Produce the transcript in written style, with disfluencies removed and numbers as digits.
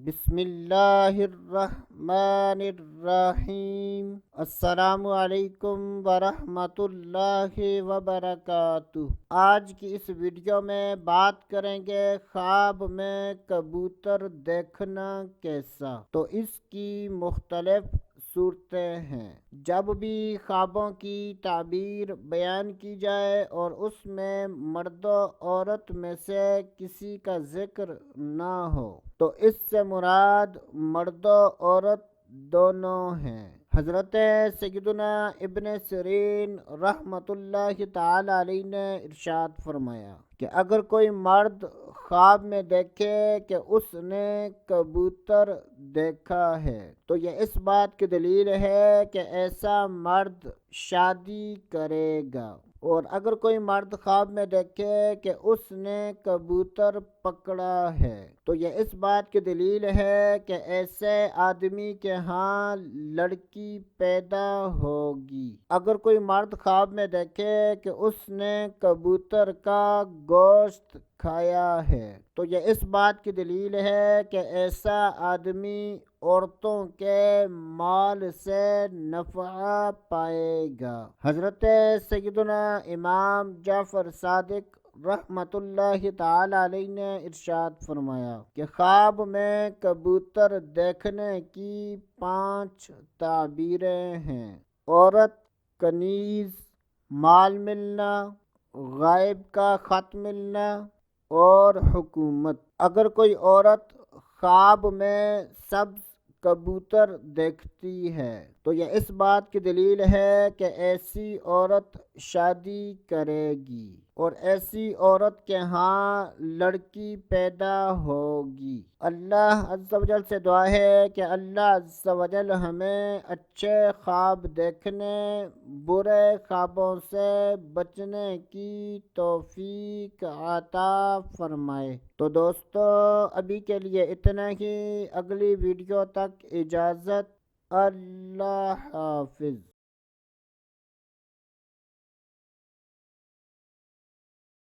بسم اللہ الرحمن الرحیم۔ السلام علیکم ورحمۃ اللہ وبرکاتہ۔ آج کی اس ویڈیو میں بات کریں گے خواب میں کبوتر دیکھنا کیسا۔ تو اس کی مختلف صورتیں ہیں۔ جب بھی خوابوں کی تعبیر بیان کی جائے اور اس میں مرد و عورت میں سے کسی کا ذکر نہ ہو تو اس سے مراد مرد و عورت دونوں ہیں۔ حضرت سیدنا ابن سیرین رحمۃ اللہ تعالی علیہ نے ارشاد فرمایا کہ اگر کوئی مرد خواب میں دیکھے کہ اس نے کبوتر دیکھا ہے تو یہ اس بات کی دلیل ہے کہ ایسا مرد شادی کرے گا، اور اگر کوئی مرد خواب میں دیکھے کہ اس نے کبوتر پکڑا ہے تو یہ اس بات کی دلیل ہے کہ ایسے آدمی کے ہاں لڑکی پیدا ہوگی۔ اگر کوئی مرد خواب میں دیکھے کہ اس نے کبوتر کا گوشت کھایا ہے تو یہ اس بات کی دلیل ہے کہ ایسا آدمی عورتوں کے مال سے نفع پائے گا۔ حضرت سیدنا امام جعفر صادق رحمۃ اللہ تعالی علیہ نے ارشاد فرمایا کہ خواب میں کبوتر دیکھنے کی 5 تعبیریں ہیں: عورت، کنیز، مال ملنا، غائب کا خط ملنا اور حکومت۔ اگر کوئی عورت خواب میں سبز کبوتر دیکھتی ہے تو یہ اس بات کی دلیل ہے کہ ایسی عورت شادی کرے گی اور ایسی عورت کے ہاں لڑکی پیدا ہوگی۔ اللہ عز و جل سے دعا ہے کہ اللہ عز و جل ہمیں اچھے خواب دیکھنے، برے خوابوں سے بچنے کی توفیق عطا فرمائے۔ تو دوستو ابھی کے لیے اتنا ہی، اگلی ویڈیو تک اجازت، اللہ حافظ۔